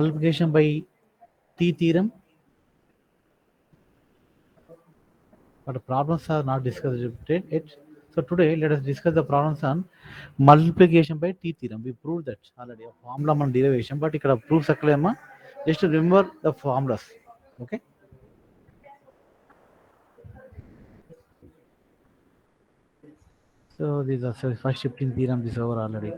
multiplication by t theorem, but the problems are not discussed yet. So today let us discuss the problems on multiplication by t theorem. We proved that already a formula on derivation, but ఇక్కడ proofs అక్కలేమా, just to remember the formulas. Okay. So these are first shifting theorem. This over already.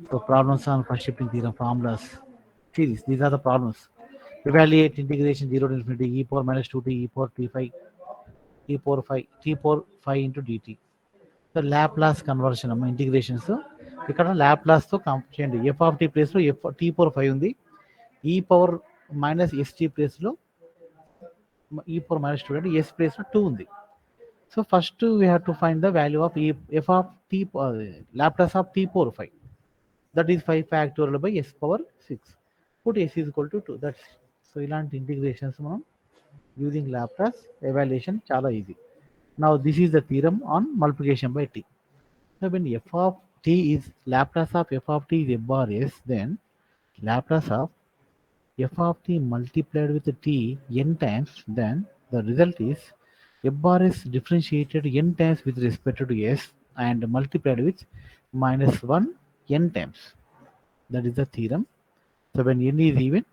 So problems on first shifting theorem formulas series. These are the problems. Evaluate integration 0 to infinity e power minus 2t e power t5 e power 5 t power 5 into dt. So Laplace conversion అమ్మ integrations ఇక్కడ ల్యాప్లాస్తో compare చేయండి. F of tea ప్లేస్లో F T power 5 ఉంది, ఈ power minus ST ప్లేస్లో ఈ power minus 2 అంటే yes ప్లేస్లో 2 ఉంది. So first we have to find the value of F of t Laplace of t power 5, that is 5 factorial by s power 6. Put s equal to 2. That's so ఇలాంటి integrations మనం using Laplace evaluation చాలా easy. Now this is the theorem on multiplication by t. So when f of t is Laplace of f of t is f bar s, then Laplace of f of t multiplied with t n times, then the result is f bar s differentiated n times with respect to s and multiplied with minus 1 n times. That is the theorem. So when n is even,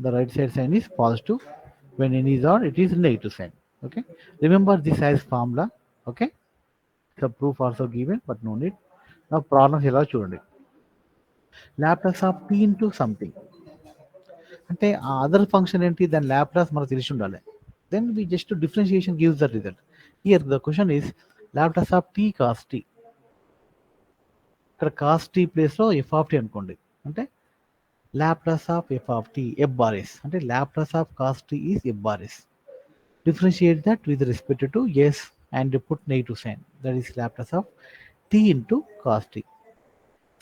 the right side sign is positive. When n is odd, it is negative sign. Okay, remember this as formula. Okay, so proof also given, but no need. Now problems ఎలా చూడండి. Laplace of t into something అంటే ఆ other function ఏంటి, దాని Laplace మనకు తెలిసి ఉండాలి. Then we just differentiation gives the result. Here the question is Laplace of t cos t. ఇక్కడ కాస్ t ప్లేస్లో ఎఫ్ ఆఫ్ t అనుకోండి, అంటే Laplace of F of t F bar S, అంటే Laplace of cos t is F bar S. Differentiate that with respect to s and put negative sign. That is Laplace of t into cos t.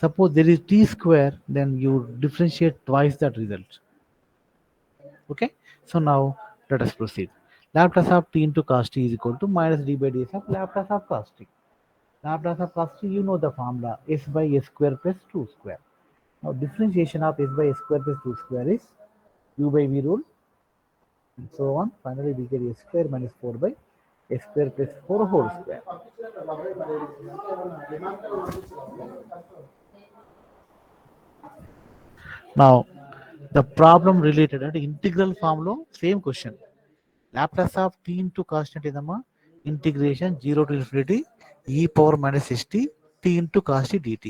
Suppose there is t square, then you differentiate twice that result. Okay. So now let us proceed. Laplace of t into cos t is equal to minus d by ds of Laplace of cos t. Laplace of cos t, you know the formula, s by s square plus 2 square. Now differentiation of s by s square plus 2 square is u by v rule, and so on. Finally we get s square minus 4 by s square plus 4 whole square. Now the problem related at integral form lo same question. Laplace of t into constant idamma integration 0 to infinity e power minus st t into cos t dt.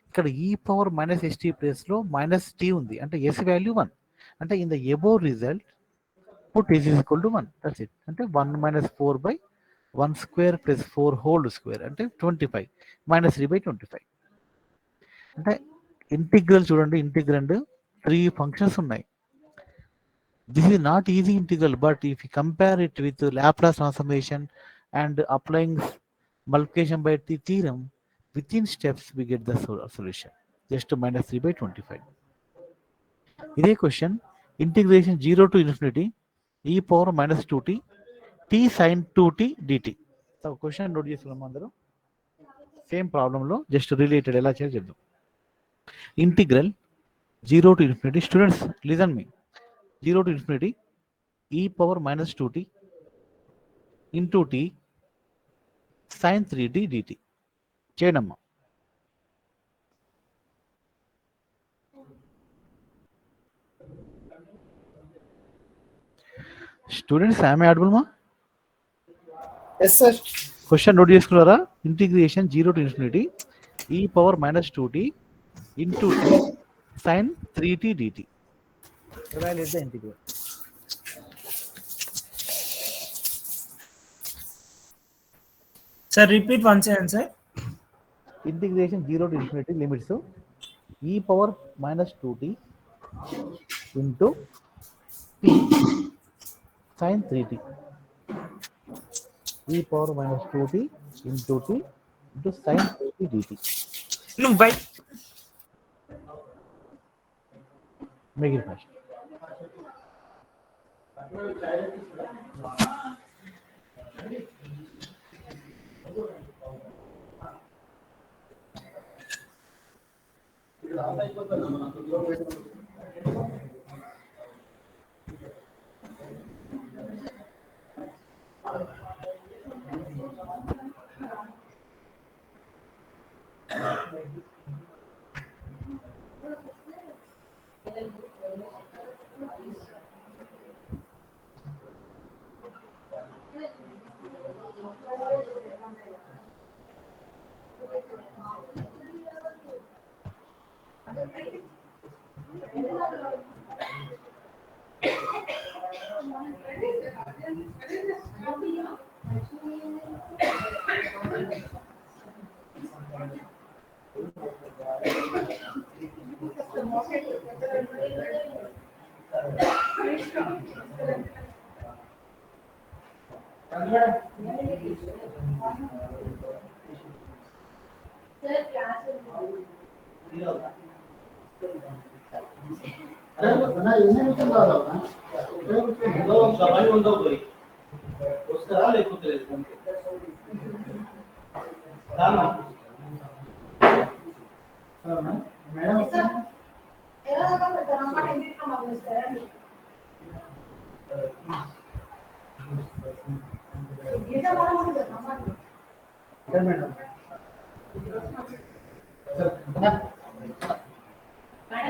ఇక్కడ e power minus st place లో minus t ఉంది, అంటే s value 1. అంటే in the above result put s is equal to 1. That's it. అంటే 1 minus 4 by 1 square plus 4 whole square అంటే 25 minus 3 by 25. అంటే integral చూడండి, integrand 3 functions ఉన్నాయి. This is not easy integral, but if you compare it with Laplace transformation and applying multiplication by t theorem, within steps we get the solution. Just to minus 3 by 25. ఇదే question integration 0 to infinity e power minus 2t t sin 2t dt. So question note చేసుకున్నాం అందరూ. Same ప్రాబ్లంలో just related ఎలా చేయాలో చెప్దాం. Integral 0 to infinity, students listen me, 0 to infinity e power minus 2t into t sin 3t dt. చేయడమ్మా. Students am I audible మా? Yes sir. Question note చేసుకున్నారా? Integration 0 to infinity e power minus 2t into t sin 3t dt. Evaluate the integral. Sir repeat once again sir. Integration 0 to infinity limits e power minus 2t into t sin 3t. e power minus 2t into t into sin 3t dt. నువ్వు by Make it fast.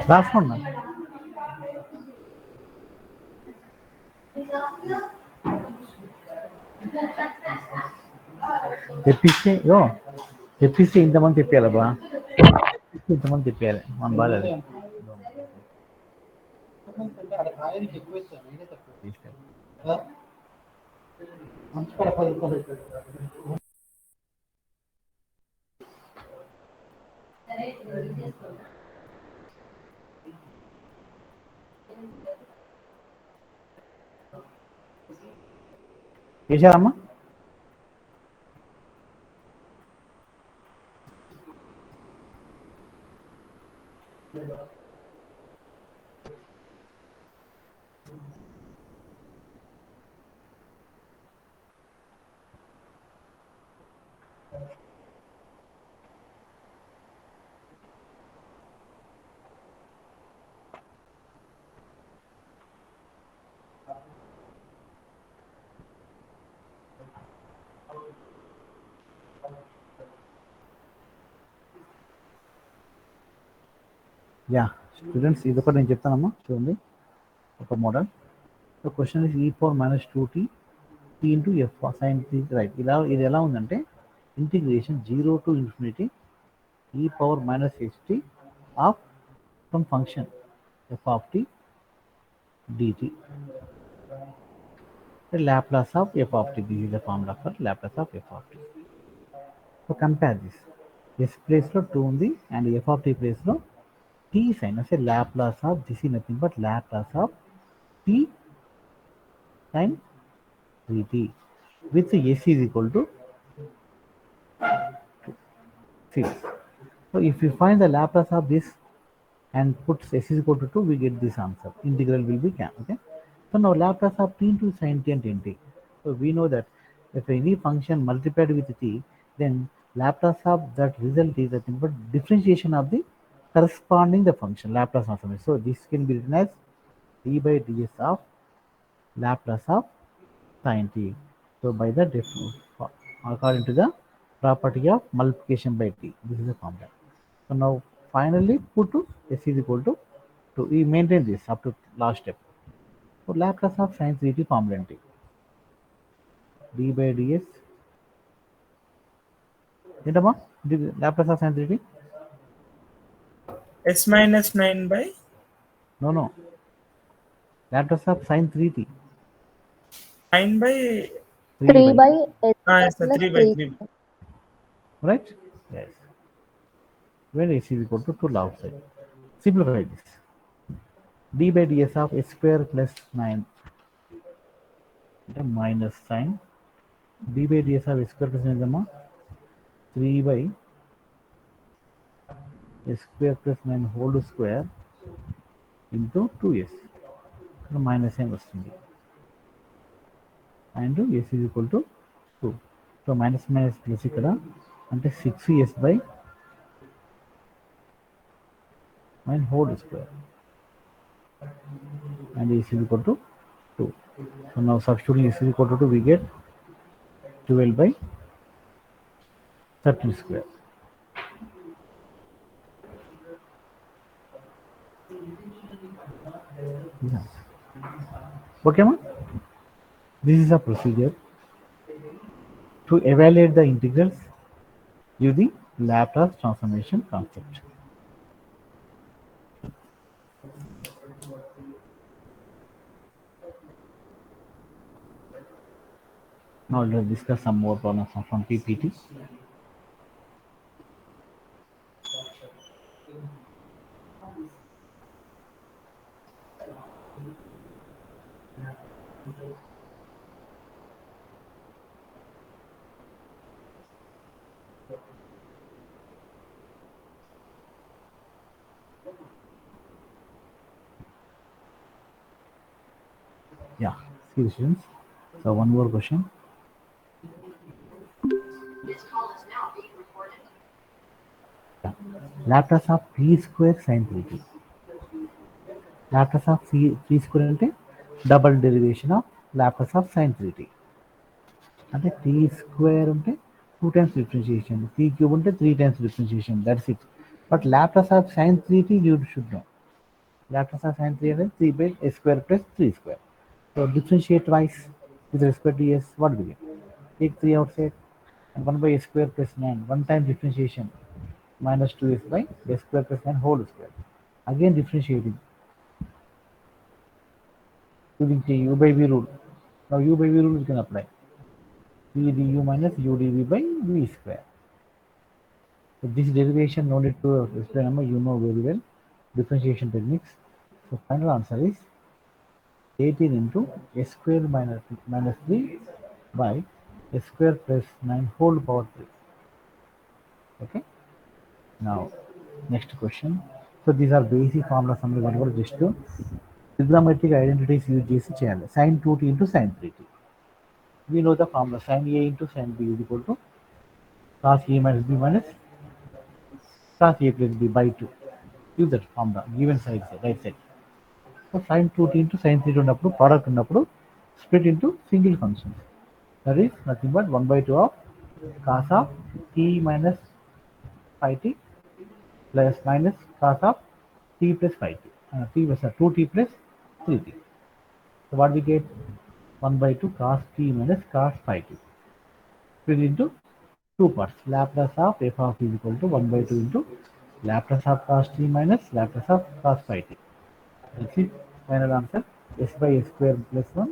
రాసుకోండి. తెప్పిస్తే ఇంతమంది తెప్పియాలి బా, ఇంతమంది తెప్పియాలి మన బాగా అది. చేశారమ్మా? Yeah students, ఇది ఒకటి నేను చెప్తానమ్మా, చూడండి ఒక model. The question is e⁻−2t t into f sine t, right. ఇలా ఇది ఎలా ఉందంటే integration 0 to ∞ e⁻−ht of some function f of t dt, the Laplace of f of t. This is the formula for Laplace of f of t. So compare this. S place లో 2 ఉంది and f of t place లో t sin. I say Laplace of this is nothing but Laplace of t sin 3t with s is equal to 6. So if we find the Laplace of this and put s is equal to 2, we get this answer. Integral will be can. Okay. So now Laplace of t into sin t and t. So we know that if any function multiplied with t, then Laplace of that result is nothing but differentiation of the corresponding the function Laplace transform. So this can be written as d by ds of Laplace of sin t. So by the according to the property of multiplication by t, this is the formula. So now finally put to s is equal to 2. We maintain this up to last step. So Laplace of sin 3t formula t, d by ds. ఏంటమ్మా Laplace of sin 3t? s-9 by No. Laplace of sin 3t. 9 by 3 by s yes, plus 3 by 3. Right? Yes. When s is equal to 2 outside. Simplify this. d by ds of s square plus 9 minus sin. d by ds of s square plus 9 is 3 by s square plus 9 whole square into 2s. Minus sign వస్తుంది. And s is equal to 2. So minus plus ఇక్కడ అంటే 6s by and whole square, and is equal to 2. So now substituting is equal to 2, we get 12 by 13 square. Yeah. Okay, ma? This is a procedure to evaluate the integrals using Laplace transformation concept. Now let's discuss some more problems from PPT. Yeah, see the students. So one more question. Yeah. Laplace of p square sin 3t. Laplace of p square అంటే double derivation of Laplace of sin 3t. అంటే t square ఉంటే 2 times differentiation, t cube ఉంటే 3 times differentiation, that's it. But Laplace of sin 3t you should know. Laplace of sin 3 అంటే 3 by s square plus 3 square. So differentiate twice with respect to s, what do we get? Take 3 outside and 1 by s square plus 9, one time differentiation, minus 2s by s square plus 9 whole square. Again differentiating using the u by v rule. Now u by v rule we can apply. v du minus u dv by v square. So this derivation no need to explain, you know very well differentiation techniques. So final answer is 18 into s square minus 3 by s square plus 9 whole power 3. Okay. Now next question. So these are basic formulas only, whatever just to trigonometric identities use చేసి చేయాలి. Sin 2t into sin 3t. We know the formula sin a into sin b is equal to cos a minus b minus cos a plus b by 2. Use that formula given side, right side. So sin 2t into sin 3t ఉన్నప్పుడు product ఉన్నప్పుడు split into single functions. That is nothing but 1 by 2 of cos of t minus phi t plus minus cos of t plus phi t. T plus 2t plus 3t. So what we get? 1 by 2 cos t minus cos phi t. Split into two parts. Laplace of f of t is equal to 1 by 2 into Laplace of cos t minus Laplace of cos phi t. That's it. Final answer s by s square plus 1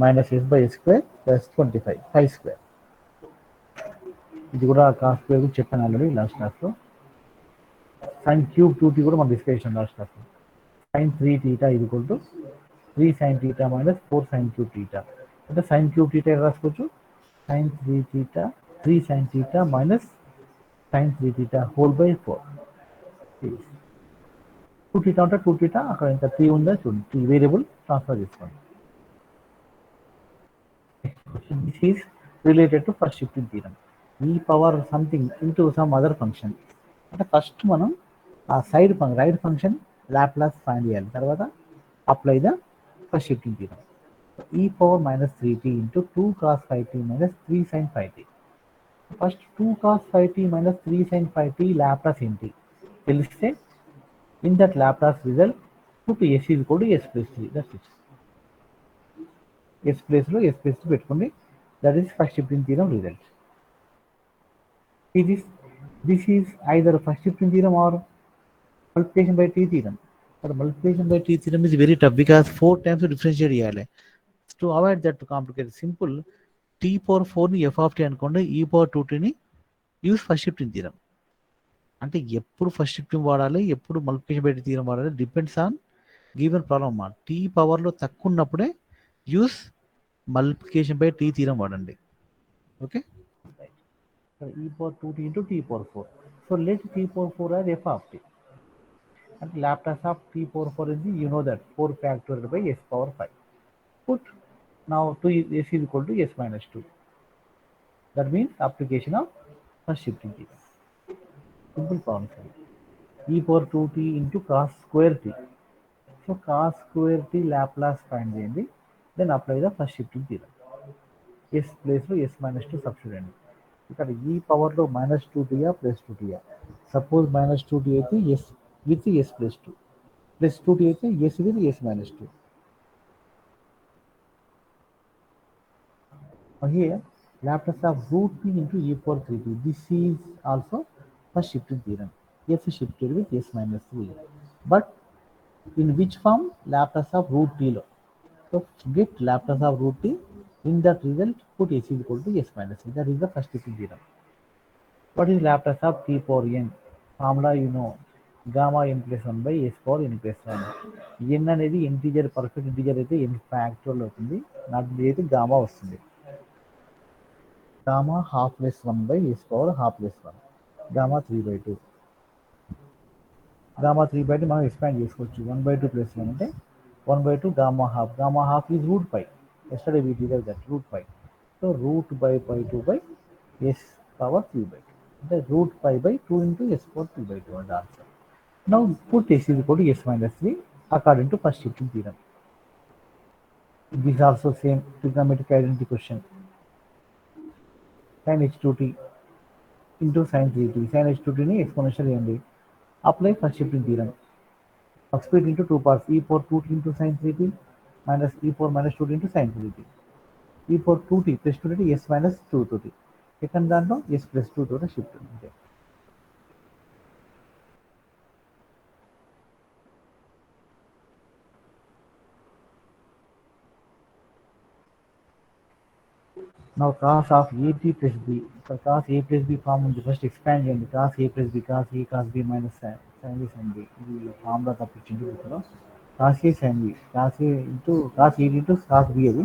minus s by s square plus 25 phi square. ఇది కూడా cos square గురించి చెప్పాను already last క్లాస్లో. Sine cube 2t కూడా మనం discuss చేసాం last క్లాస్లో. Sine 3θ is equal to 3 sin θ minus 4 sin cube θ. అంటే సైన్ క్యూబ్ θ రాసుకోవచ్చు. Sine 3θ 3 sin θ minus sin 3θ whole by 4. 2θ అంటే 2θ, అక్కడ ఇంకా 3 ఉందా చూడండి, 3 వేరియబుల్ ట్రాన్స్ఫర్ చేసుకోండి. This is related to first shifting theorem. E power something into some other function. అంటే first మనం ఆ side right function Laplace find చేయాలి, తర్వాత apply the first shifting theorem. e power minus 3t into 2 cos phi t minus 3 sin phi t. First 2 cos phi t minus 3 sin phi t Laplace ఏంటి తెలిస్తే in that Laplace result put s is equal to s plus 3. That's it. s ప్లేస్లో s plus 3 పెట్టుకోండి. That is first shifting theorem result. This is either first shifting theorem or multiplication by t theorem. But multiplication by t theorem is very tough because 4 times to differentiate చేయాలి. To avoid that to complicate, simple t power 4 ని f of t అనుకోండి, e power 2t ని use first shifting theorem. అంటే ఎప్పుడు first shifting వాడాలి, ఎప్పుడు multiplication by t theorem వాడాలి depends on given problem అన్నమాట. టీ పవర్లో తక్కువ ఉన్నప్పుడే use multiplication by t theorem వాడండి. Okay. e power 2t into t power 4. So let t power 4 as f of t. And Laplace of t power 4 is, you know that 4 factorial by s power 5. Put now to s is equal to s minus 2. That means application of first shifting theorem. Simple problem. e power 2t into cos square t. So cos square t Laplace find చేయండి, then apply the first shifting theorem. S ప్లేస్లో s minus two substitute అండి. ఇక్కడ ఈ పవర్లో minus two టీయా plus two టీయా, suppose minus two t అయితే s with s plus two, plus two t అయితే s with s minus two. Here Laplace of root p into e power 3t. This is also first shifting theorem. S shifted with s minus 3. But in which form? Laplace of root t lo. So get Laplace of root t. In that result, put s is equal to s minus 3. That is the first shifting theorem. What is Laplace of t power n? Formula you know. Gamma n plus 1 by s power n plus 1. n అనేది integer, perfect integer అయితే n factorial అవుతుంది, not అయితే gamma వస్తుంది. Gamma half plus 1 by s power half plus 1. Gamma 3 by 2. Gamma 3 by 2 మనం expand చేసుకోవచ్చు. 1 by 2 plus 1 అంటే 1 by 2 gamma half. Gamma half is root pi. Yesterday we did that root pi. So root pi by 2 by s power 3 by 2. The root pi by 2 into s power 3 by 2 and answer. Now put s is equal to s minus 3 according to first shifting theorem. This is also same trigonometric identity question. Sin h2t into sin 3t. Sin h2t ni exponential చేయండి. Apply first shifting theorem. Speed into two parts, e power 2t into sin 3t minus e power minus 2t into sin 3t. E power 2t plus 2t s minus 2t. Second దాంట్లో s plus 2 తోటి shift ఉంది. Now cos of at plus b. For cos a plus b form ఉంది, first expand చేయండి. cos a plus b, cos a cos b minus sin a sin b. ఇది formula తప్పించింది ఇప్పుడు. cos a sin b, cos a into cos a into cos b అది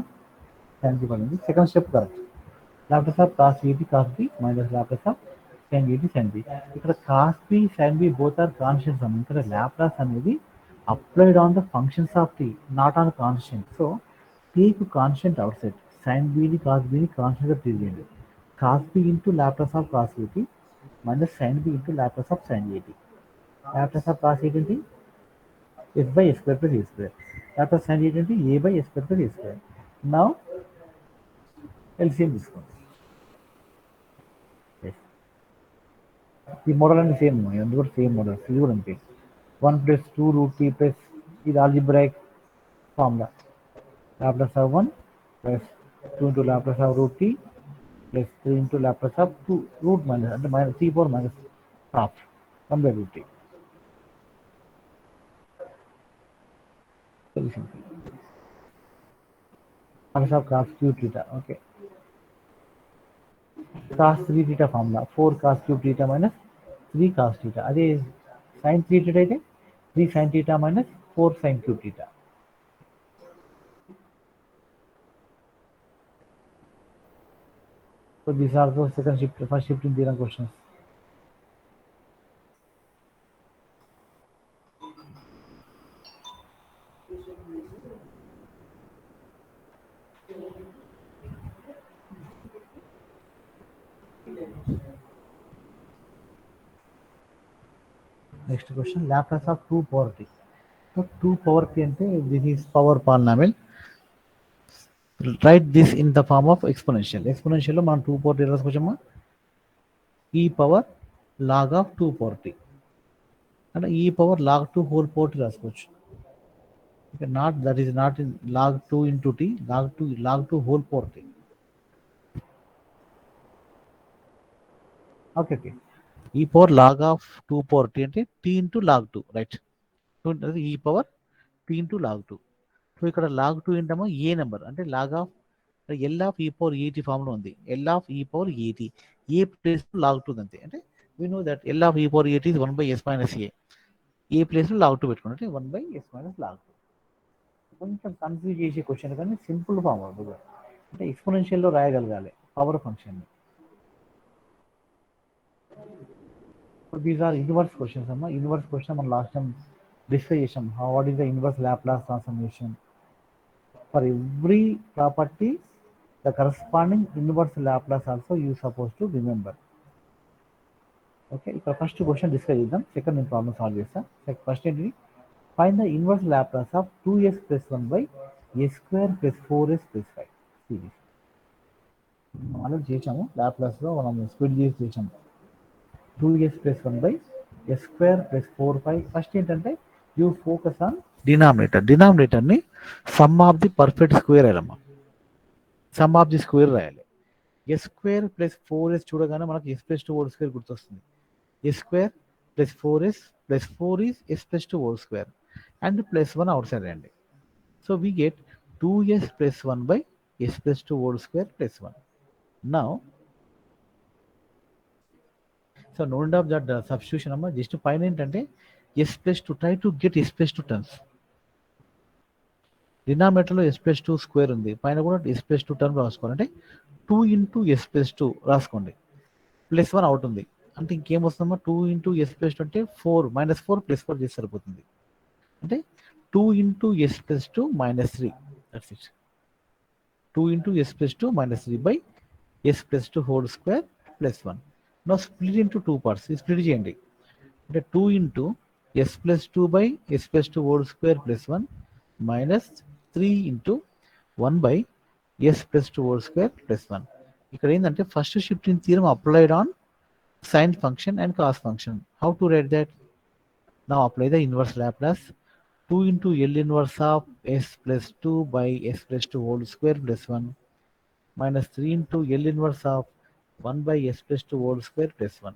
sin b పడింది. Second step correct. Laplace of cos a cos b minus Laplace of sin a sin b. ఇక్కడ cos b sin b both are constants అన్న. ఇక్కడ Laplace అనేది applied on the functions of t, not on constant. So t కు constant outside. Sin b ని cos b ని constant గా treat చేయండి. cos b into Laplace of cos a t minus sin b into Laplace of sin a t. Laplace of cos a t ఏంటి? s by s square plus a square. Laplace sin a t ఏంటి? a by s square plus a square. Now LCM తీసుకోండి. ఈ model అన్ని same, ఇది కూడా same model, ఇది కూడా అంతే. 1 plus 2 root t plus ఇది algebraic formula. Laplace of 1 plus 2 into Laplace of root t plus 3 into Laplace of 2 root minus అంటే minus t power minus half 1 by root t. Solution. Laplace of cos cube theta. Okay. Cos 3 theta formula 4 cos cube theta minus 3 cos theta. అదే sin 3 theta అయితే 3 sin theta minus 4 sin cube theta. So these are the first shifting theorem questions. Next question, Laplace of 2 power t. So 2 power t అంటే this is power polynomial. Write this in the form of exponential. Exponential లో మనం 2 power t రాసుకోవచ్చమ్మా. e power log of 2 power t అంటే e power log 2 whole power t రాసుకోవచ్చు. Not that is not in log 2 into t, log 2 whole power t. Okay. E power log of 2 power t అంటే t into log 2, right? So e power t into log 2. So ఇక్కడ log 2 ఏంటమ్మా ఏ number అంటే log of L of e power at ఫామ్లో ఉంది. L of e power at A place log 2 అంతే. అంటే we know that L of e power at is 1 by s minus a. A place log 2 పెట్టుకోండి అంటే 1 by s minus log 2. కొంచెం confuse చేసే question కానీ simple form అవుతుంది. అంటే ఎక్స్పోనెన్షియల్లో రాయగలగాలి power ఫంక్షన్ని. దీస్ ఆర్ ఇన్వర్స్ క్వశ్చన్స్ అమ్మా. ఇన్వర్స్ క్వశ్చన్ మనం లాస్ట్ టైం డిస్కస్ చేసాం. What is the inverse Laplace transformation? For every property the corresponding inverse Laplace also you supposed to remember. Okay, ఇక్కడ first question discuss చేద్దాం, second నేను problem solve చేస్తాను. First ఏంటి, find the inverse Laplace of 2s plus 1 by s square plus 4s plus 5 series. Already చేసాము, లాప్లాస్లో మనం split చేసి చేసాము. 2s plus 1 by s square plus 4 5. First ఏంటంటే యూ ఫోకస్ ఆన్ డినామినేటర్ని sum of the perfect square అయ్యాలమ్మా, sum of the square రాయాలి. S square plus 4s చూడగానే మనకి s ప్లస్ 2 హోల్ స్క్వేర్ గుర్తొస్తుంది. S square plus 4s plus 4 is s plus 2 whole square and plus 1 outside రండి. So we get 2s plus 1 by s plus 2 whole square plus 1. Now so no need of that substitution అమ్మా, just పైన ఏంటంటే s plus 2, try to get s plus 2 terms. డినామినేటర్లో s plus 2 square ఉంది, పైన కూడా s plus 2 term రాసుకోవాలి. అంటే 2 into s plus 2 రాసుకోండి, ప్లస్ 1 అవుట్ ఉంది. అంటే ఇంకేం వస్తుందమ్మా, 2 ఇంటూ s ప్లస్ 2 అంటే 4 మైనస్ 4 ప్లస్ 4 చేసి సరిపోతుంది. అంటే 2 into s plus 2 minus 3, that's it. 2 into s plus 2 minus 3 by s plus 2 whole square plus 1. No split into 2 parts, split చేయండి. అంటే 2 into s plus 2 by s plus 2 whole square plus 1 minus 3 into 1 by s plus 2 whole square plus 1. ఇక్కడ ఏంటంటే first shifting theorem applied on sine function and cos function. How to write that? Now apply the inverse Laplace. 2 into L inverse of s plus 2 by s plus 2 whole square plus 1 minus 3 into L inverse of 1 by s plus 2 whole square plus 1.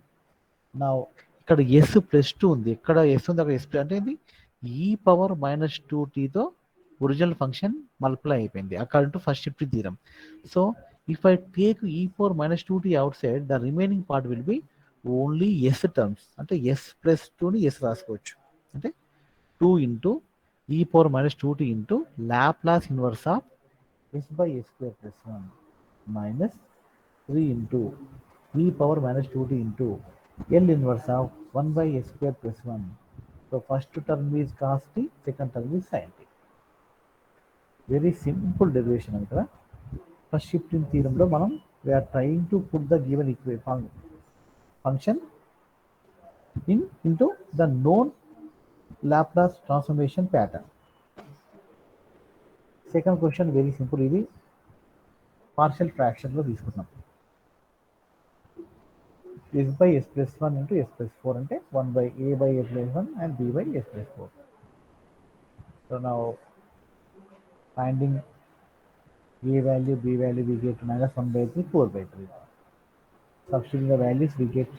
Now ఇక్కడ s plus 2 ఉంది, ఇక్కడ s ఉంది, అక్కడ s అంటే ఇది e power minus 2tతో original function multiply అయిపోయింది according to first shift theorem. So if I take e power minus 2t outside, the remaining part will be only s terms. అంటే s plus 2ని s రాసుకోవచ్చు. అంటే 2 into e power minus 2t into Laplace inverse of s by s square plus 1 minus 3 into e power minus 2t into L inverse of 1 by s square plus 1. So first term is cos t, second term is sine t. Very simple derivation అంటారా. First shifting థీరంలో మనం we are trying to put the given function into the known Laplace transformation pattern. Second question very simple, ఇది partial fraction లో తీసుకున్నాం. s by s plus 1 into s plus 4 అంటే 1 by a by a plus 1 and b by s plus 4. So now finding a value, b value, we get minus 1 by 3, 4 by 3. Substituting the values, we get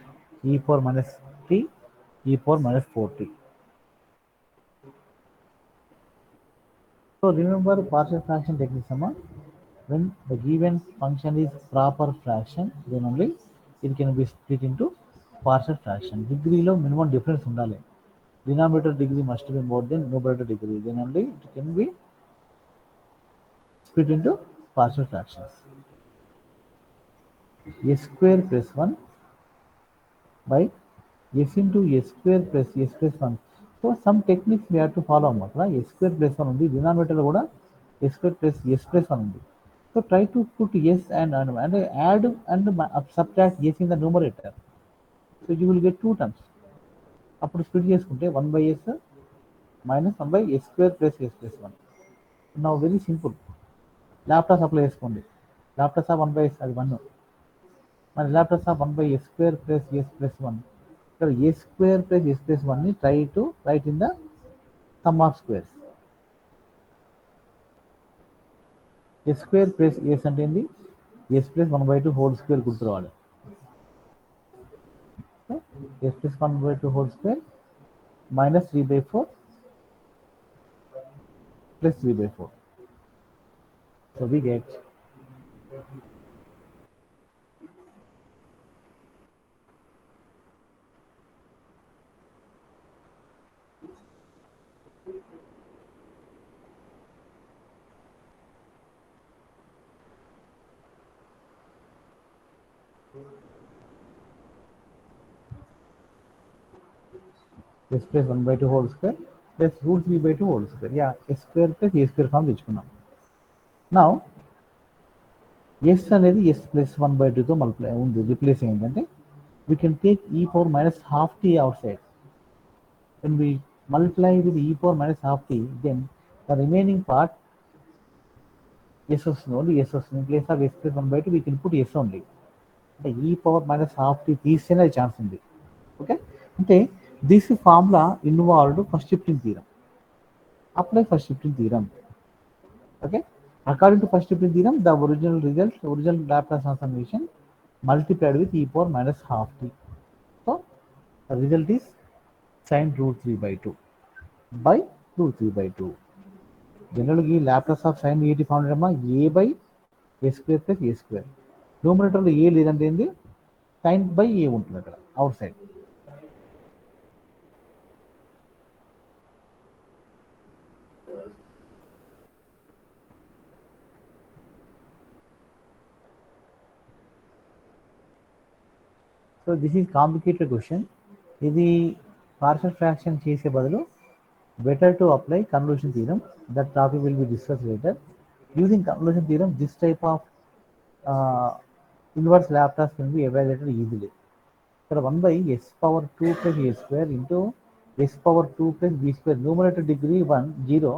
e power minus t, e power minus 4t. So remember partial fraction technique, when the given function is proper fraction, then only it can be split into partial fraction. Degree lo minimum difference undali. Denominator degree must be more than numerator degree, then only it can be split into partial fractions. S square plus 1 by s into s square plus s plus 1. So some techniques we have to follow అన్నమాట. s square plus 1 ఉంది, denominator కూడా s square plus s plus 1 ఉంది. So try to put s and add and subtract s in the numerator. So you will get two terms. అప్పుడు split చేసుకుంటే 1 by s minus 1 by s square plus s plus 1. Now very simple. లాప్టాస్ apply చేసుకోండి. లాప్టాస్ of 1 by s అది 1. మరి లాప్టాస్ of 1 by s square plus s plus 1. ఇక్కడ s square plus s plus 1 ని try to write in the sum of squares. s square plus s అంటే ఏంటి, s plus 1 by 2 whole square గుర్తు రావాలి. s plus 1 by 2 whole square minus 3 by 4 plus 3 by 4. So we get s plus 1 by 2 whole square plus root 3 by 2 whole square. Yeah, s square plus a square form తెచ్చుకున్నాం. Now s అనేది s plus 1 by 2తో multiply ఉంది, replace అయిందంటే we can take e power minus half t outside. When we multiply with e power minus half t, then the remaining part s వస్తుంది only s వస్తుంది. In place of s plus 1 by 2, we can put s only. అంటే e power minus half t తీసేనే chance ఉంది. Okay, అంటే this formula involved first shifting theorem. Apply first shifting theorem. Okay, according to first shifting theorem, the original Laplace transformation multiplied with e power minus half t. So the result is sin root 3 by 2 by root 3 by 2. Generally, Laplace of sin et found a by a square plus a square. Numerator లో a లేదంటే ఏంది, sin by a ఉంటుంది అక్కడ out side. So this is complicated question. ఇది partial fraction చేసే బదులు better to apply convolution theorem. That topic will be discussed later. Using convolution theorem, this type of inverse Laplace can be evaluated easily. So 1 by s power 2 plus a square into s power 2 plus b square. Numerator degree 1 0,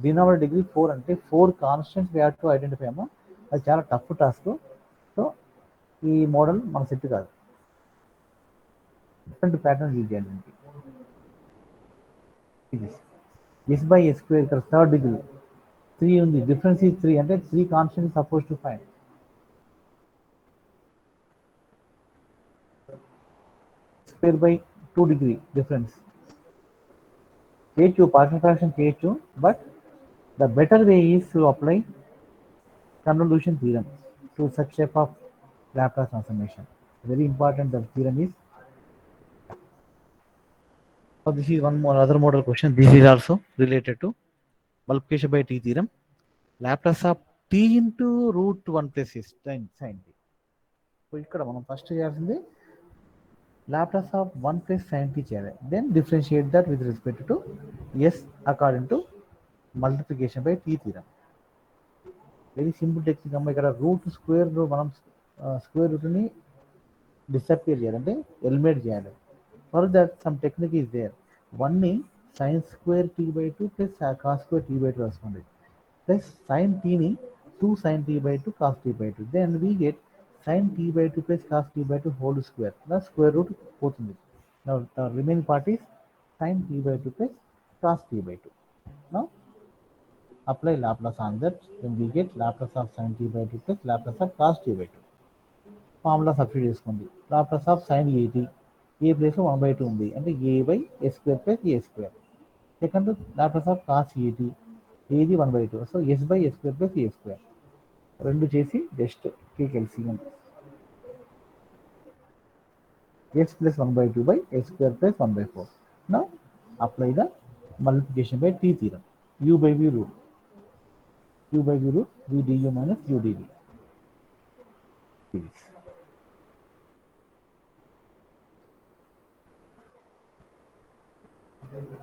denominator degree 4 అంటే 4 constants we have to identify అమ్మా. అది చాలా tough task. So ఈ model మన set కాదు, different pattern use చేయాలి. Yes by s square ఇక్కడ third degree 3 ఉంది, డిఫరెన్స్ ఈ 3 అంటే 3 constant suppose to find. Square by 2 degree difference చేయొచ్చు, పార్షల్ ఫ్రాక్షన్ చేయొచ్చు, but the better way is to apply convolution theorem to such type of Laplace transformation. Very important, the theorem is. So this is one more other model question. This is also related to multiplication by t theorem. Laplace of t into root 1 plus s sin t. So ఇక్కడ మనం first చేయాల్సింది Laplace of 1 plus sin t చేయాలి. Then differentiate that with respect to s according to multiplication by t theorem. Very simple technique అమ్మ. ఇక్కడ root square మనం square రూట్ని disappear చేయాలి, అంటే ఎలిమినేట్ చేయాలి. For that some technique is there. 1ని sine square t by 2 plus cos square t by 2 రాసుకోండి, plus sine టీని 2 sine t by 2 cos t by 2. Then we get sine t by 2 plus cos t by 2 whole square. Square root పోతుంది. Remaining part is sign t by 2 plus cos t by 2. Now apply Laplace on that, then we get Laplace of sin t by 2 plus Laplace of cos t by 2. Formula substitute చేసుకోండి. Laplace of sin at, a place 1 by 2 ఉంది, అంటే a by s square plus a square. Second Laplace of cos at, ఏది 1 by 2, so s by s square plus a square. రెండు చేసి just take LCM. s plus 1 by 2 by s square plus 1 by 4. Now apply the multiplication by t theorem. U by v rule. U by v root v du minus u dv.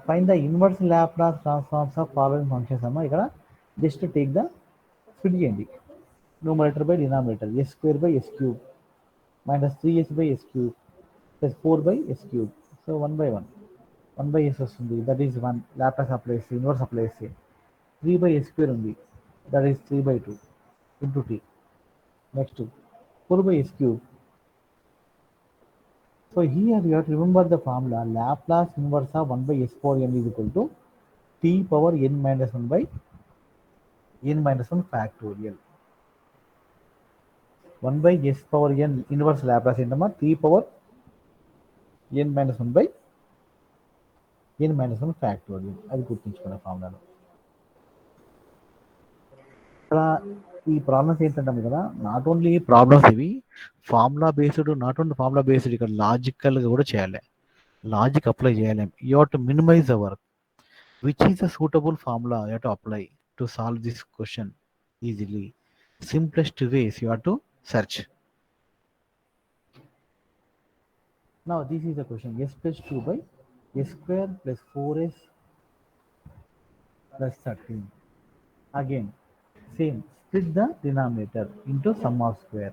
Find the inverse Laplace transforms of following functions అమ్మా. ఇక్కడ just take the split చేయండి, numerator by denominator. s square by s cube minus 3s by s cube plus 4 by s cube. So 1 by 1, 1 by s వస్తుంది, that is 1. Laplace apply చేస్తే, inverse apply చేస్తే 3 by s square ఉంది, that is 3 by 2 into t. Next 4 by s cube. So here you have to remember the formula. Laplace inverse of 1 by s power n is equal to t power n minus 1 by n minus 1 factorial. 1 by s power n inverse Laplace ఏంటమ్మా, t power n minus 1 by n minus 1 factorial. అది గుర్తుంచుకున్న ఫార్ములాలో. ఇక్కడ ఈ problems ఏంటంటే కదా, not only problems ఇవి formula based, not only formula based, ఇక్కడ లాజికల్గా కూడా చేయాలి, లాజిక్ అప్లై చేయాలి. You have to minimize the work. Which is the suitable formula you have to apply to solve this question easily. Simplest ways you have to search. Now this is the question. s plus 2 by s square plus 4s plus 13. Again same, split the denominator into sum of square,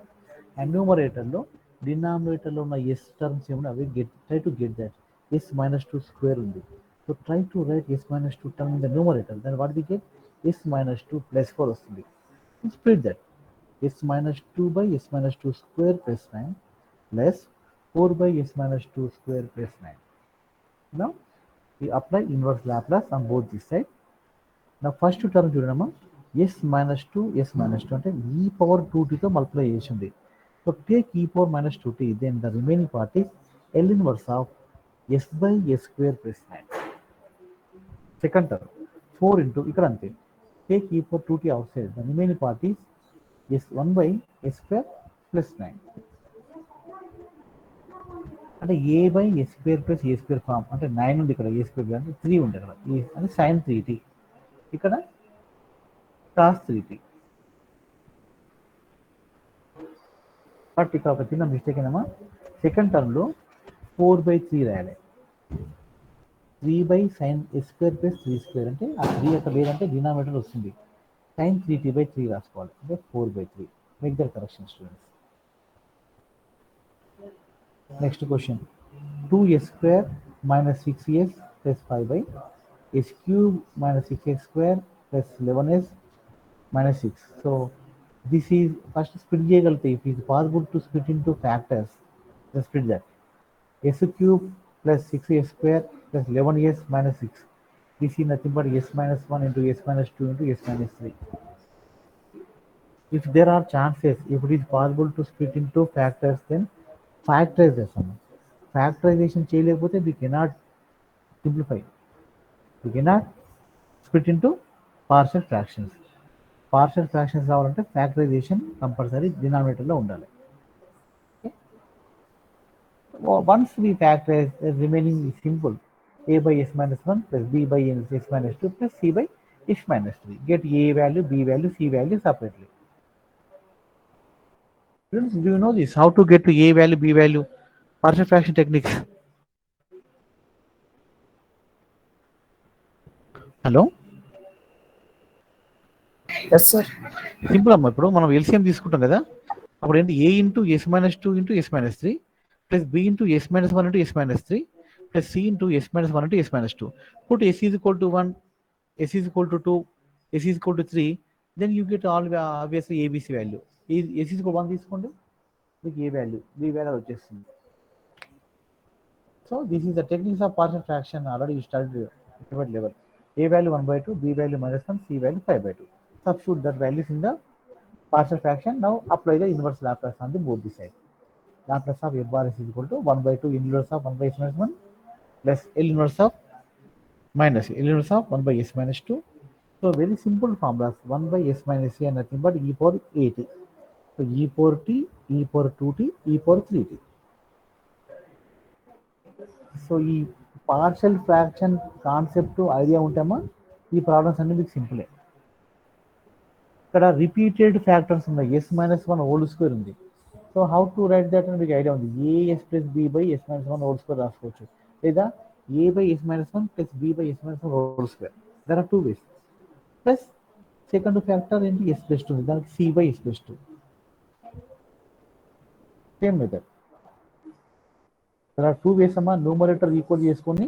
and numerator లో డినామినేటర్లో ఉన్న yes terms ఏమన్నా అవి try to get that s minus two square ఉంది. So try to write s minus two term in the numerator, then what we get s minus two plus four వస్తుంది. Split that s minus two by s minus two square plus nine plus 4 by s minus 2 square plus 9. Now we apply inverse Laplace on both this side. Now first term చూడమ్మా s minus 2 s minus 2 అంటే e power 2t తో multiply చేసింది. So take e power minus 2t, then the remaining part is L inverse of s by s square plus 9. Second term 4 into ఇక్కడ అంతే, take e power 2t outside, the remaining part is s1 by s square plus 9. అంటే a by a square plus a square form అంటే 9 ఉంది ఇక్కడ, ఏ square అంటే 3 ఉంది అక్కడ, అంటే సైన్ 3t ఇక్కడ కాస్ 3t. బట్ ఇక్కడ ఒక చిన్న మిస్టేక్ ఏమో, సెకండ్ టర్మ్లో 4/3 రాయాలి. 3 by sine s square plus 3 square అంటే ఆ 3 యొక్క లేదంటే డినామినేటర్ వస్తుంది, సైన్ 3t/3 రాసుకోవాలి, అంటే 4/3. Make there correction students. Next question, 2s square minus 6s plus 5 by s cube minus 6s square plus 11s minus 6. So this is first split cheyagalite. If it is possible to split into factors, then split that. S cube plus 6s square plus 11s minus 6. This is nothing but s minus 1 into s minus 2 into s minus 3. If there are chances, if it is possible to split into factors, then factorize చేస్తాము. Factorization చేయలేకపోతే we cannot simplify, we cannot split into partial fractions. Partial fractions రావాలంటే factorization compulsory డినామినేటర్లో ఉండాలి. Once we factorize, remaining simple, a by s minus 1 plus b by s minus 2 plus c by s minus 3. Get a value, b value, c value separately. Students, do you know this? How to get to a value, b value? Partial fraction techniques. Hello, yes sir. Simple అమ్మా. ఇప్పుడు మనం LCM తీసుకుంటాం కదా, అప్పుడు ఏంటి, a into s minus 2 into s minus 3 plus b into s minus 1 into s minus 3 plus c into s minus 1 into s minus 2. Put s is equal to 1, s is equal to 2, s is equal to 3, then you get all obviously abc value. s is equal to 1 తీసుకోండి, మీకు ఏ value, B value వచ్చేస్తుంది. So this is the techniques of partial fraction. Already you studied intermediate level. A value 1/2, B value -1, C value 5/2. Substitute that values in the partial fraction. Now apply the inverse Laplace on the both the side. Laplace of f bar is equal to 1/2 inverse of 1 by s minus 1 plus L inverse of minus L inverse of 1 by s minus 2. So very simple formulas. 1 by s minus c and nothing but e power 8. So e power t, e power 2t, e power 3t. So ఈ partial fraction concept idea ఉంటేమా ఈ problems అన్ని మీకు సింపులే. ఇక్కడ repeated factors ఉన్నాయి, s minus 1 whole square ఉంది. So how to write that అని మీకు ఐడియా ఉంది. A s plus b by s minus 1 whole square రాసుకోవచ్చు, లేదా a by s minus 1 plus b by s minus 1 whole square. There are 2 ways. Plus second factor ఏంటి, s plus 2 ఉంది, దానికి c by s plus 2. Same method. There are 2 ways అమ్మా. Numerator equal చేసుకొని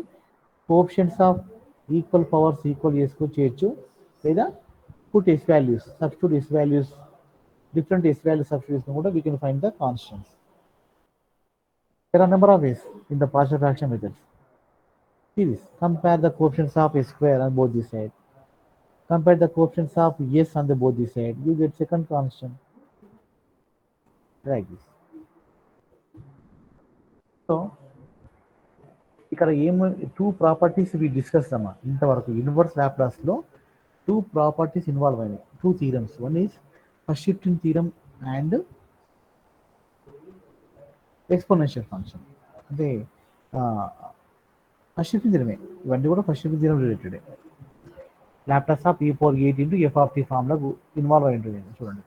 coefficients of equal powers equal చేసుకొని చేయొచ్చు, లేదా put s values, substitute s values, different s values substitute కూడా we can find the constants. There are number of ways in the partial fraction methods. See this. Compare the coefficients of s square on both the side. Compare the coefficients of s on the both the side. You get second constant. Like this. So ఇక్కడ ఏమో 2 properties we discuss అమ్మా ఇంతవరకు. Inverse లాప్లాస్లో 2 properties involve అయినాయి, 2 theorems. One is first shifting theorem and exponential function. అంటే first shifting థీరమే, ఇవన్నీ కూడా first shifting theorem related. Laplace of e power 8 into f of t formula involve అయి ఉంటుంది. చూడండి,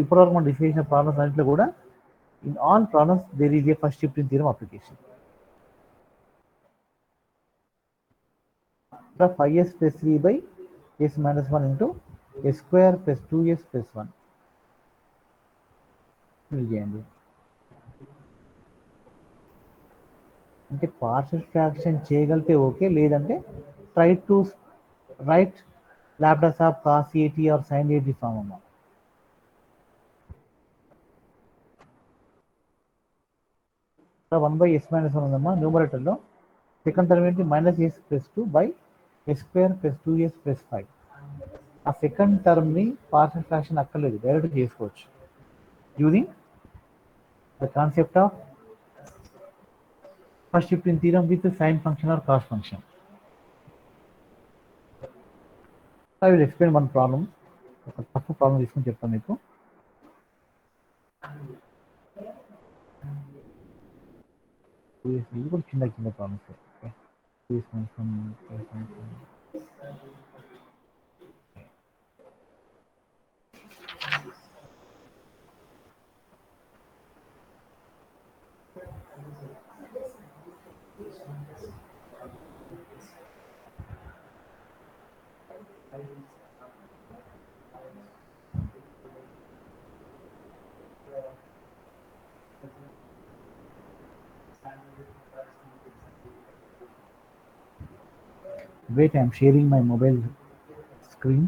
ఇప్పటివరకు మనం డిస్కస్ చేసిన ప్రాబ్లమ్స్ అన్నింటిలో కూడా in all problems there is a first shifting theorem application. The 5s plus 3 by s minus 1 into s square plus 2s plus 1. Fill చేయండి. అంటే పార్షియల్ ఫ్రాక్షన్ చేయగలిగితే ఓకే, లేదంటే try to write Laplace of cos a t or sine a t form అమ్మా. One by s minus one ఉందమ్మా న్యూమరేటర్లో. Second term ఏంటి? Minus s plus two by s square plus two s plus five. ఆ second టర్మ్ని partial fraction అక్కర్లేదు, direct చేసుకోవచ్చు using the concept of first shifting theorem with sine function or cos function. I will explain one problem. ఒక తప్పు problem తీసుకొని చెప్తాను మీకు. ఇది కూడా చిన్న చిన్న problems. Wait, I am sharing my mobile screen.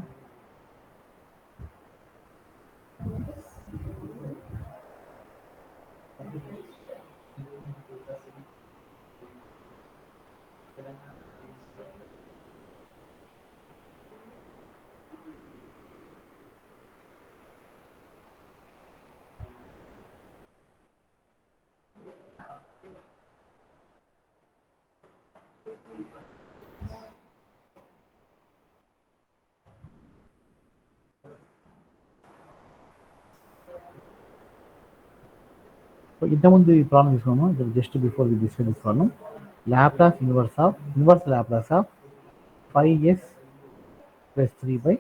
ఇంతకుముందు ఈ ప్రాబ్లం తీసుకున్నాము, just before we discuss this problem. Laplace inverse Laplace of 5s plus 3 by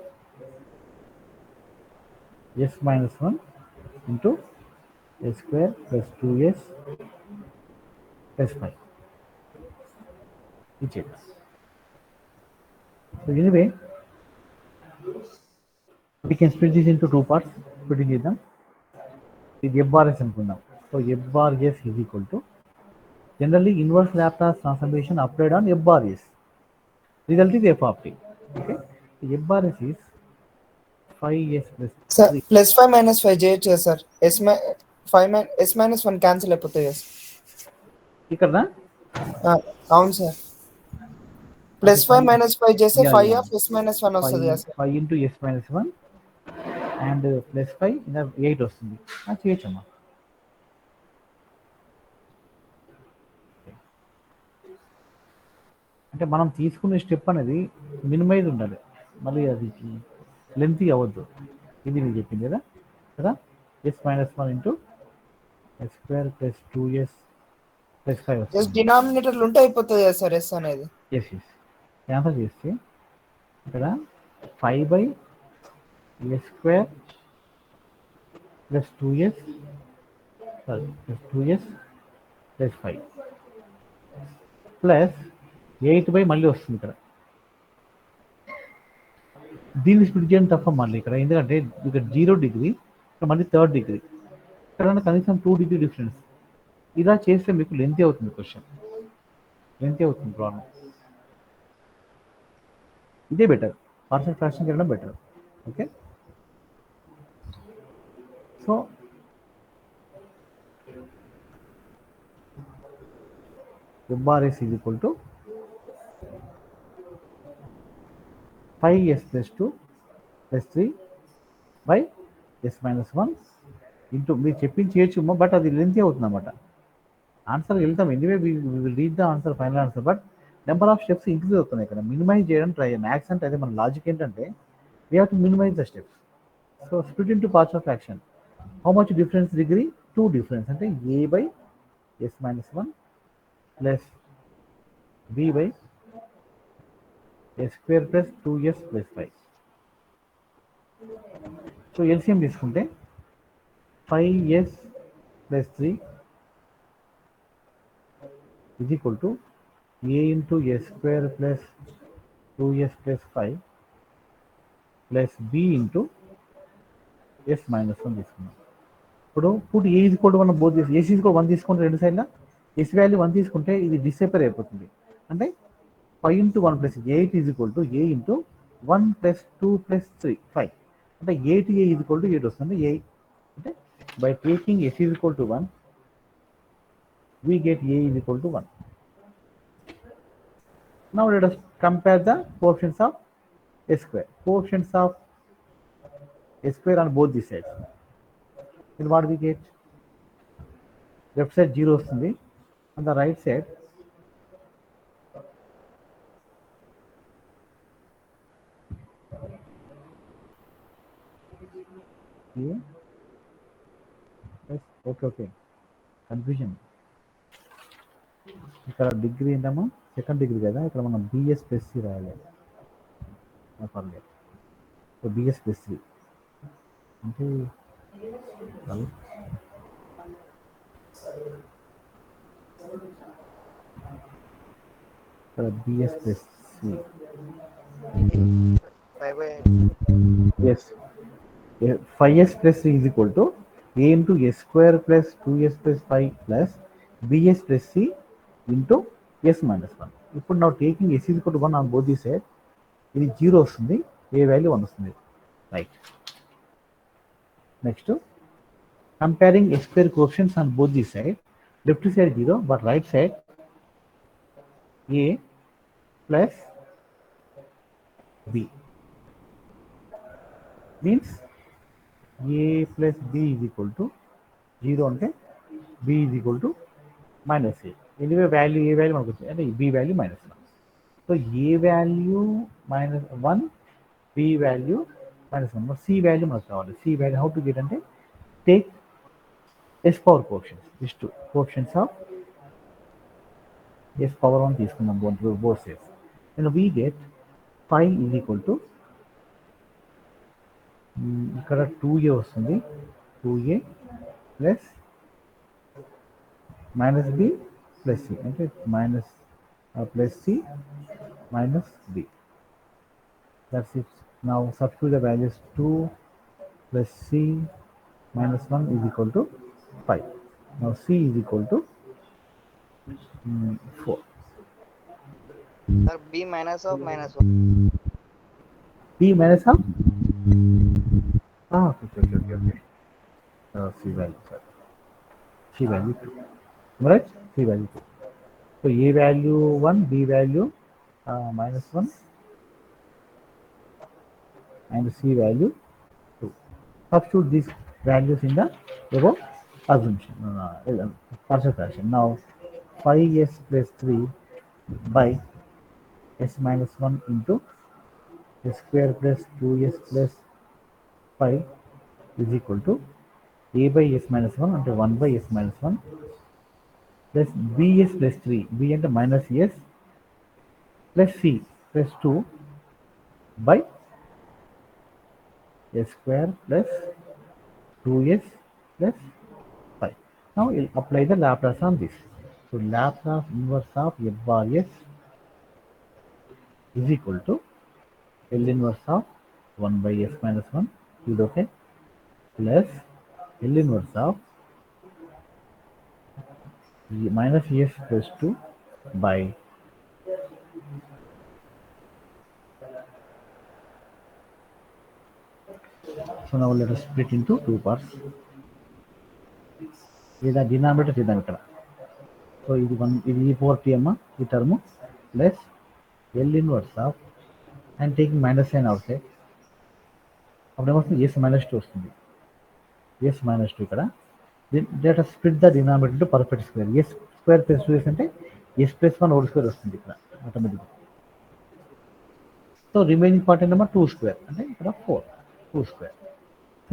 s minus 1 into s square plus 2s plus 5 ఇచ్చేది. So anyway we can split this into two parts. Split చేద్దాం. ఇది f bar s అనుకుందాం. సో f bar s is equal to generally inverse Laplace transformation applied on f bar s. Result is f of t. Okay. f bar s is 5s plus sir 3. Plus 5 minus 5 చేయొచ్చు కదా sir. Yes minus 1 cancel అయిపోతాయి కదా sir. ఇక్కడ అవును sir. Plus 5 minus 5 చేస్తే 5 of yes minus 1 వస్తుంది కదా sir. 5 into s minus 1 and plus 5 ఇంకా 8 వస్తుంది. చేయొచ్చమ్మా. అంటే మనం తీసుకునే స్టెప్ అనేది మినిమైజ్ ఉండాలి, మళ్ళీ అది లెంతీ అవ్వద్దు. ఇది నేను చెప్పింది కదా కదా. S minus 1 into s square plus 2s plus 5 just వస్తుంది. డినామినేటర్లు ఉంటే అయిపోతుంది కదా సార్ ఎస్ అనేది. ఎస్ క్యాన్సల్ చేస్తే ఇక్కడ 5 by s square plus 2s plus 2s plus 5 plus 8 by మళ్ళీ వస్తుంది ఇక్కడ. దీన్ని స్ప్లిట్ చేయడం తప్ప మళ్ళీ ఇక్కడ, ఎందుకంటే ఇక్కడ 0 డిగ్రీ, ఇక్కడ మళ్ళీ 3rd డిగ్రీ, ఇక్కడ కనీసం 2 డిగ్రీ డిఫరెన్స్. ఇలా చేస్తే మీకు లెంతీ అవుతుంది క్వశ్చన్, లెంతీ అవుతుంది ప్రాబ్లం. ఇదే బెటర్, పార్షియల్ ఫ్రాక్షన్ చేయడం better. Okay. So f bar s is equal to 5s plus 2 plus 3 by s minus 1 into మీరు చెప్పింది చేయొచ్చు, బట్ అది లెంతీ అవుతుంది అన్నమాట. ఆన్సర్ వెళ్తాం anyway, we will reach the answer, final answer, but number of steps increase అవుతున్నాయి. ఇక్కడ minimise చేయడం ట్రై మ్యాథ్స్ అంటే అదే మన లాజిక్ ఏంటంటే we have to minimize the steps. So split into parts of fraction. How much difference degree? 2 difference, అంటే a by s minus 1 plus b by s square plus 2s plus 5. So LCM తీసుకుంటే 5s plus 3 is equal to a into s square plus 2s plus 5 plus b into s minus 1 తీసుకున్నాం. ఇప్పుడు put a is equal to 1 both AC is equal 1 తీసుకుంటే రెండు సైడ్ల S value 1 తీసుకుంటే ఇది డిసెపర్ అయిపోతుంది. అంటే 5 into 1 plus 8 is equal to a into 1 plus 2 plus 3 5. అంటే 8a is equal to 8 వస్తుంది. 8 అంటే by taking s is equal to 1 we get a is equal to 1. Now let us compare the coefficients of a square. Coefficients of a square on both the sides. Then what we get? Left side 0 వస్తుంది. On the right side okay confusion. ఇక్కడ degree ఏంటమ్మా, second degree కదా, ఇక్కడ మనం BS plus C రాయాలి. పర్లేదు, so BS plus c అంటే ఇక్కడ b s plus c s 5s plus 3 is equal to a into s square plus 2s plus 5 plus bs plus c into s minus 1. ఇప్పుడు now taking s is equal to 1 on both the side, ఇది 0 వస్తుంది, a value 1 వస్తుంది. Right. Next comparing s square coefficients on both the side, left side 0 but right side a plus b means a plus b is equal to 0 అంటే b is equal to minus a. Anyway value a value మనకు వచ్చింది అంటే b value minus 1. So a value minus 1, b value minus 1. c value మనకు కావాలి. c value how to get అంటే take s power coefficients, is to coefficients of s power 1 తీసుకున్నాం both sides. And we get 5 is equal to ఇక్కడ 2a వస్తుంది, 2a plus minus b plus c అంటే minus plus c minus b. That's it. Now substitute the values 2 plus c minus 1 is equal to 5. Now c is equal to 4. Sir, b minus of minus 1. b minus of okay. C value, sir. C value 2. Right? C value 2. So A value 1, B value minus 1, and C value 2. Substitute these values in the above assumption, partial fraction. Now 5s plus 3 by s minus 1 into s square plus 2s plus 5 is equal to a by s minus 1 అంటే 1 by s minus 1 plus bs plus 3, b అంటే minus s plus c plus 2 by s square plus 2s plus 5. Now we'll apply the Laplace on this. So Laplace inverse of f bar s is equal to L inverse of 1 by s minus 1 is okay plus L inverse of minus s plus 2 by so now let us split into two parts. Either denominator చేద్దాం ఇక్కడ. So ఇది 1 ఇది e power t అమ్మ ఈ term plus L inverse of and taking minus sign outside అప్పుడు ఏమొస్తుంది s minus 2 వస్తుంది. s minus 2 ఇక్కడ let us split the denominator into perfect square. s square plus 2s అంటే s plus 1 whole square వస్తుంది ఇక్కడ ఆటోమేటిక్గా. సో రిమైనింగ్ పార్ట్ ఏంటమ్మా 2 square అంటే ఇక్కడ 2 స్క్వేర్.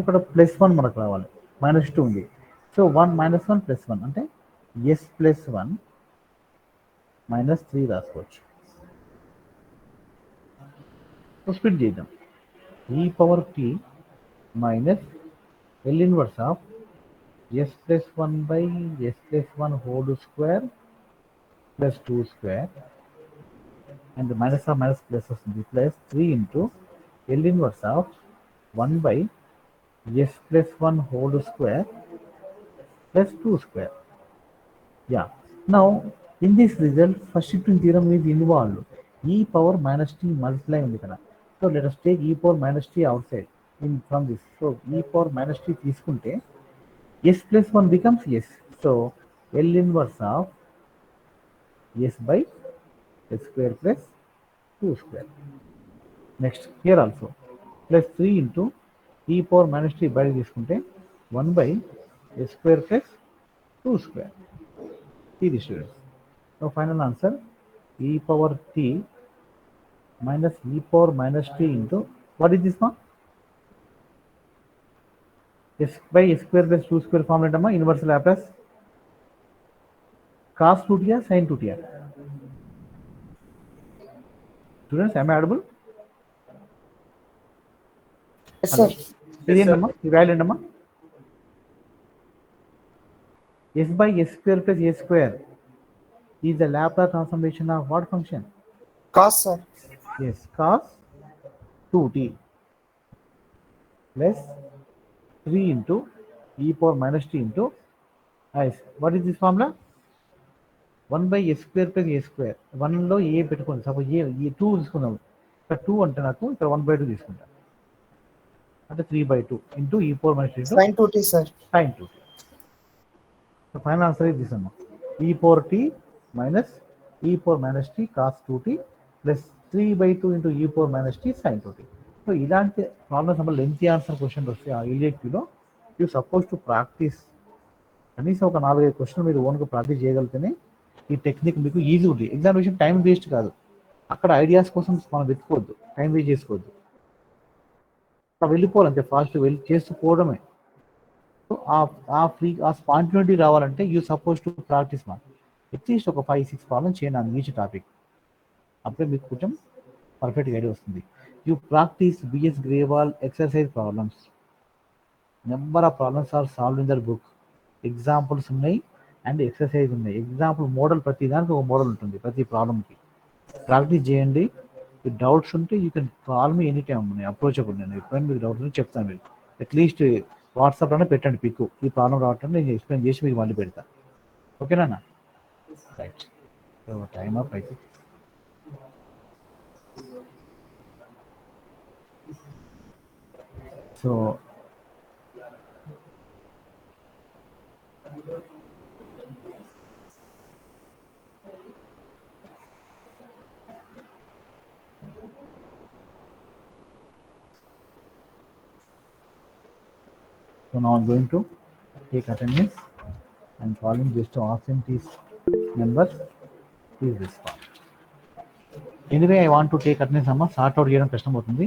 ఇక్కడ ప్లస్ 1 మనకు రావాలి, మైనస్ 2 ఉంది. సో 1 minus 1 plus 1 అంటే s plus 1 minus 3 రాసుకోవచ్చు. సో స్ప్లిట్ చేద్దాం. e power t minus L inverse of s plus 1 by s plus 1 whole square plus 2 square and minus of minus plus వస్తుంది plus 3 into L inverse of 1 by s plus 1 whole square plus 2 square. Yeah. Now, in this result, first shifting theorem is involved. E power minus t multiply in the. So let us take e power minus t outside in from this. So e power minus t తీసుకుంటే s plus 1 becomes s. So L inverse of s by s square plus 2 square. Next, here also plus 3 into e power minus t బయట తీసుకుంటే 1 by s square plus 2 square. See the students. Now final answer e power t minus e power minus t into what is this one? S by s square plus 2 square form lettama inverse Laplace cos 2t or sin 2t. Students, am I audible? Yes, sir. ఇది ఏంటమ్మా ఈ value ఏంటమ్మా s by s square plus a square is the Laplace transformation of what function? Cos, sir. Yes, cos 2t plus 3 into e power minus t into s. What is this formula? 1 by s square plus a square. 1 లో a పెట్టుకోండి. Suppose ఏ 2 తీసుకుందాం. ఇక్కడ 2 అంటే నాకు ఇక్కడ 1/2 తీసుకుంటా. అంటే 3/2 into e power minus t into Sin 2t, sir. sin 2t. So final answer is this one. E power t minus e power minus t cos 2t plus 3/2 into e power minus t sin 2t. So ఇలాంటి problems అమ్మ lengthy answer question వస్తే ఆ ఎల్ఏక్యూలో you suppose to practice కనీసం ఒక 4-5 question మీరు ఓన్గా practice చేయగలిగితేనే ఈ technique మీకు ఈజీ ఉంది. ఎగ్జామినేషన్ టైం వేస్ట్ కాదు. అక్కడ ఐడియాస్ కోసం మనం వెతుకోవద్దు, టైం వేస్ట్ చేసుకోవద్దు. అక్కడ వెళ్ళిపోవాలి అంతే, ఫాస్ట్ వెళ్ళి చేస్తూ పోవడమే. సో ఆ స్పాంటినిటీ రావాలంటే యూ సపోజ్ టు ప్రాక్టీస్ మా అట్లీస్ట్ ఒక 5-6 ప్రాబ్లమ్ చేయండి ఈచ్ టాపిక్. అప్పుడే మీకు కొంచెం పర్ఫెక్ట్ ఐడియా వస్తుంది. You practice B S Grewal exercise problems. Number of problems are solve in their book. Examples ఉన్నాయి అండ్ ఎక్సర్సైజ్ ఉన్నాయి. ఎగ్జాంపుల్ మోడల్, ప్రతి దానికి ఒక మోడల్ ఉంటుంది ప్రతి ప్రాబ్లమ్కి. ప్రాక్టీస్ చేయండి. మీకు డౌట్స్ ఉంటే you can call me any time. నేను అప్రోచబుల్, నేను ఎప్పుడైనా మీకు డౌట్స్ ఉంటే చెప్తాను. మీరు అట్లీస్ట్ వాట్సాప్లోనే పెట్టండి పిక్, ఈ ప్రాబ్లం రావటం నేను ఎక్స్ప్లెయిన్ చేసి మీకు మళ్ళీ పెడతాను. ఓకేనా? రైట్. సో టైమ్ ఆఫ్ అయితే so now I'm going to take attendance. I'm calling just to absentee members. Please respond. Anyway, I want to take attendance. Amma sort out చేయడం కష్టం అవుతుంది.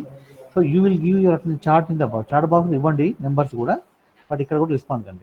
So you will give your chart in the box. Chart box ఇవ్వండి numbers కూడా, but ఇక్కడ కూడా response అండి.